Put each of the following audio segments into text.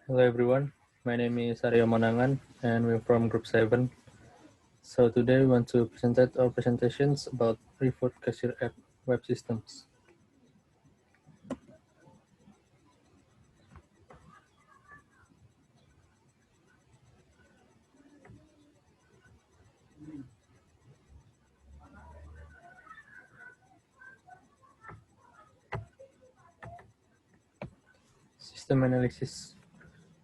Hello everyone, my name is Aryo Manangan and we're from Group 7. So today we want to present our presentations about Refood Cashier App web systems. System analysis.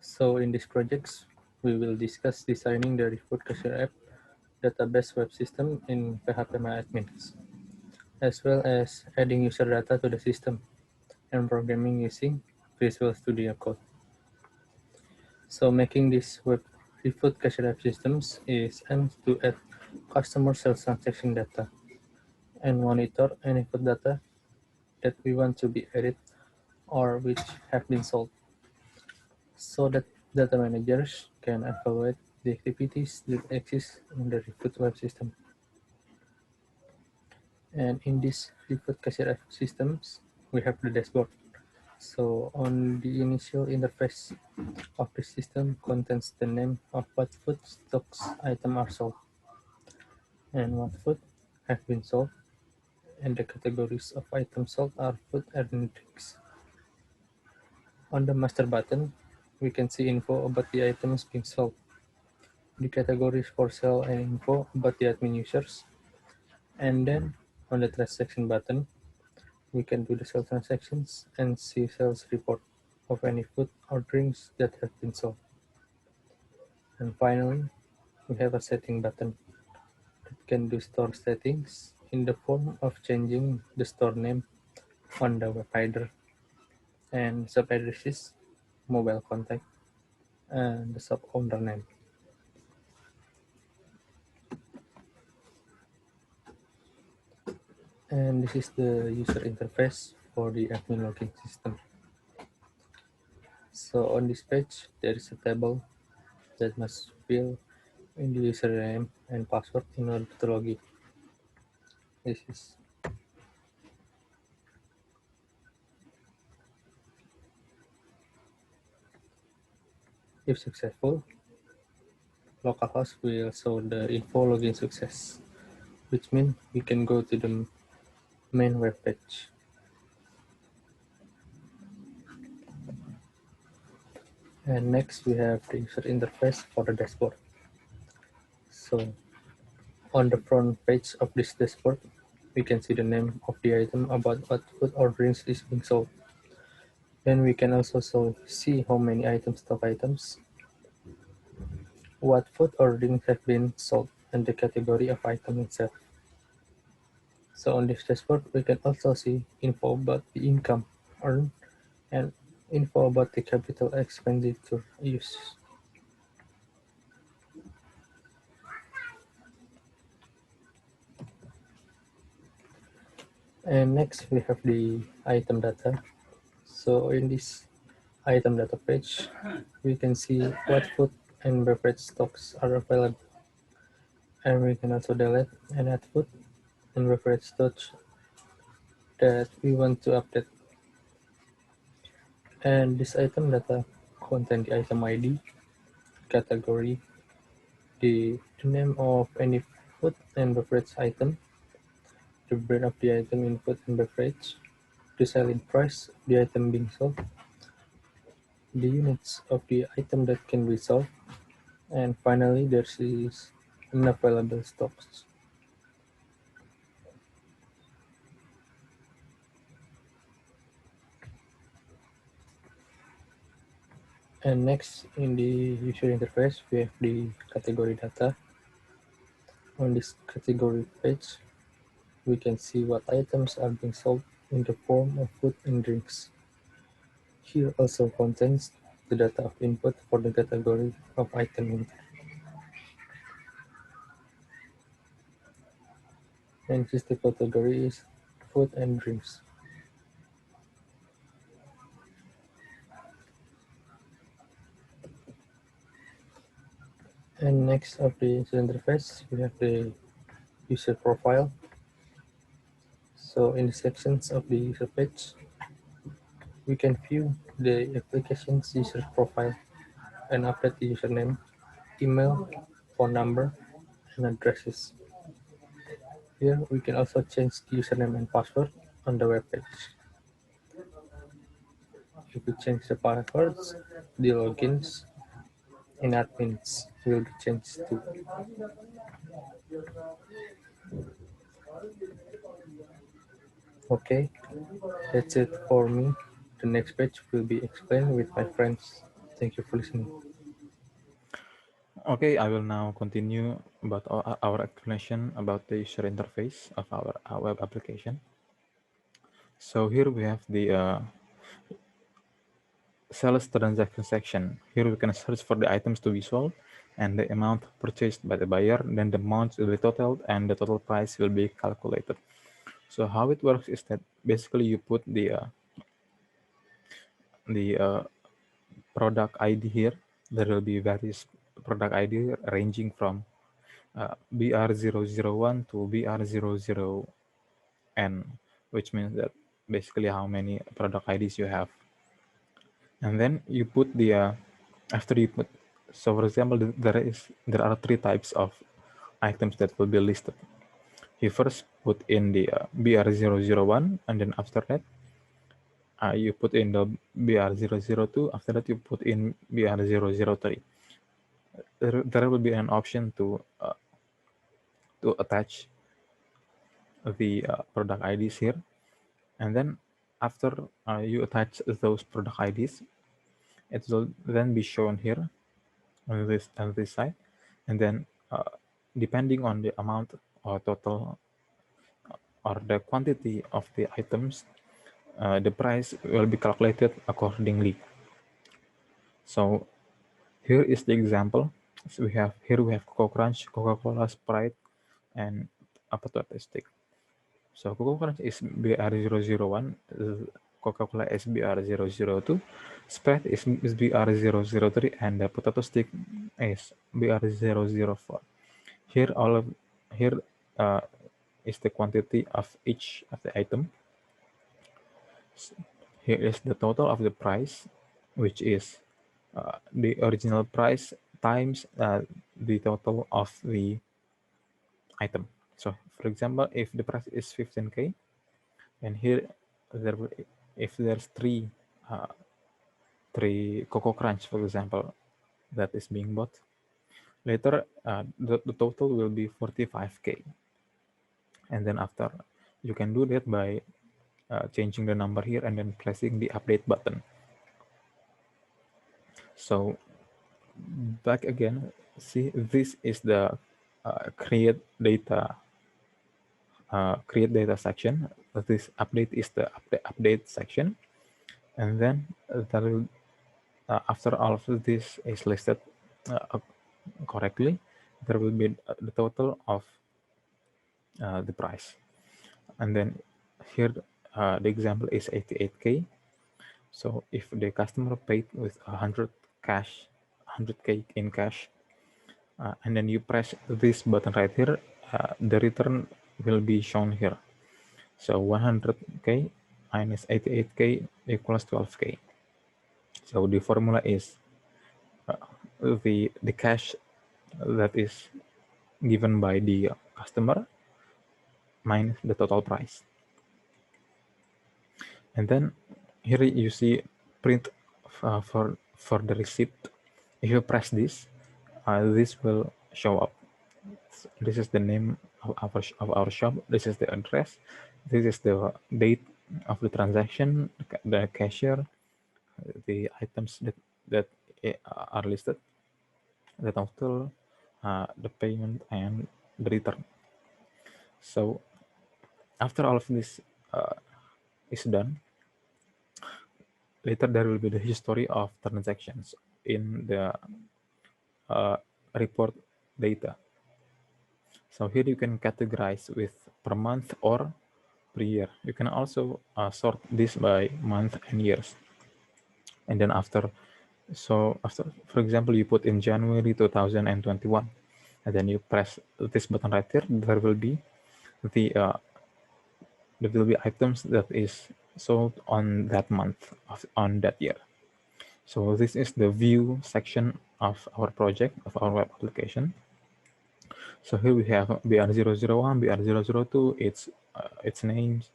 So in these projects, we will discuss designing the Refood Cashier App database web system in PHP as well as adding user data to the system and programming using Visual Studio Code. So making this web Refood Cashier App systems is aimed to add customer sales transaction data and monitor any food data that we want to be added or which have been sold, so that data managers can evaluate the activities that exist in the Refood web system. And in this Refood Cashier app systems, we have the dashboard. So on the initial interface of the system contains the name of what food stocks items are sold and what food have been sold, and the categories of items sold are food and drinks. On the master button, we can see info about the items being sold, the categories for sale and info about the admin users. And then on the transaction button, we can do the sales transactions and see sales report of any food or drinks that have been sold. And finally, we have a setting button that can do store settings in the form of changing the store name on the web header and sub addresses, mobile contact, and the sub owner name. And this is the user interface for the admin login system. So on this page, there is a table that must fill in the username and password in order to log in. This is if successful, localhost will show the info login success, which means we can go to the main web page. And next we have the user interface for the dashboard. So on the front page of this dashboard, we can see the name of the item about what food or drinks is being sold. Then we can also see how many stock items, what food or drinks have been sold, and the category of item itself. So on this dashboard, we can also see info about the income earned and info about the capital expenditure used. And next we have the item data. So in this item data page, we can see what food and beverage stocks are available. And we can also delete and add food and beverage stocks that we want to update. And this item data contain the item ID, category, the name of any food and beverage item, the brand of the item in food and beverage, the selling price of the item being sold, the units of the item that can be sold, and finally there is unavailable stocks. And next in the user interface, we have the category data. On this category page, we can see what items are being sold in the form of food and drinks. Here also contains the data of input for the category of item in. And this the category is food and drinks. And next of the user interface, we have the user profile. So in the sections of the user page, we can view the application's user profile and update the username, email, phone number, and addresses. Here we can also change the username and password on the web page. If we change the passwords, the logins in admins will be changed too. Okay, that's it for me. The next page will be explained with my friends. Thank you for listening. Okay, I will now continue about our explanation about the user interface of our web application. So here we have the sales transaction section. Here we can search for the items to be sold and the amount purchased by the buyer. Then the amount will be totaled and the total price will be calculated. So how it works is that basically you put the product ID here. There will be various product ID ranging from BR001 to BR00N, which means that basically how many product IDs you have. And then you put after you put, so for example, there are three types of items that will be listed. You first put in the BR001, and then after that, you put in the BR002. After that, you put in BR003. There will be an option to attach the product IDs here, and then after you attach those product IDs, it will then be shown here on this side, and then depending on the amount or total or the quantity of the items, the price will be calculated accordingly. So here is the example. So we have Coco Crunch, Coca-Cola, Sprite, and apa tuh stick. So Coco Crunch is BR001, Coca-Cola is BR002, Sprite is BR003, and the potato stick is BR004. Here here uh, is the quantity of each of the item. Here is the total of the price, which is the original price times the total of the item. So for example, if the price is 15K, and here there if there's three Coco Crunch, for example, that is being bought, later the total will be 45K. And then after, you can do that by changing the number here and then pressing the update button. So back again, see, this is the create data section. This update is the update section, and then there will after all of this is listed correctly, there will be the total of the price. And then here the example is 88K. So if the customer paid with 100K in cash, and then you press this button right here, the return will be shown here. So 100K minus 88K equals 12K. So the formula is the cash that is given by the customer minus the total price. And then here you see print for the receipt. If you press this, this will show up. This is the name of our shop. This is the address. This is the date of the transaction, the cashier, the items that are listed, the total, the payment, and the return. So after all of this is done, later there will be the history of transactions in the report data. So here you can categorize with per month or per year. You can also sort this by month and years. And then after, for example, you put in January 2021, and then you press this button right here, there will be items that is sold on that month on that year. So this is the view section of our project, of our web application. So here we have BR001, BR002, its names,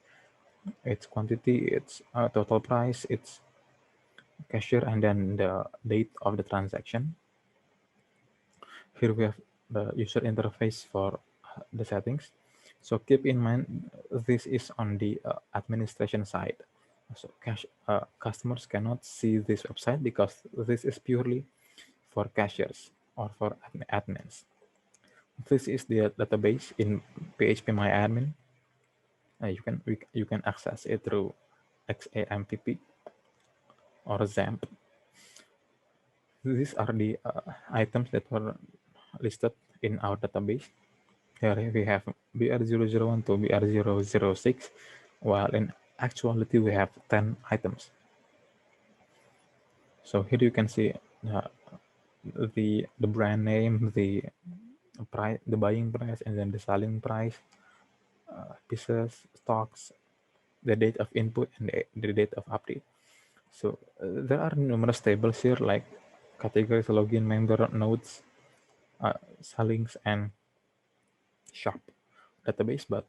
its quantity, its total price, its cashier, and then the date of the transaction. Here we have the user interface for the settings. So keep in mind, this is on the administration side. So customers cannot see this website because this is purely for cashiers or for admins. This is the database in PHPMyAdmin. You can access it through XAMPP or XAMPP. These are the items that were listed in our database. Here we have BR001 to BR006, while in actuality we have 10 items. So here you can see the brand name, the price, the buying price, and then the selling price, pieces, stocks, the date of input, and the date of update. So there are numerous tables here like categories, login, member, nodes, sellings, and shop database. But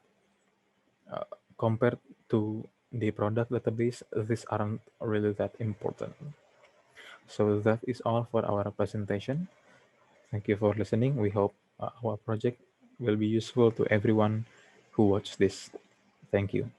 compared to the product database, these aren't really that important. So that is all for our presentation. Thank you for listening. We hope our project will be useful to everyone who watches this. Thank you.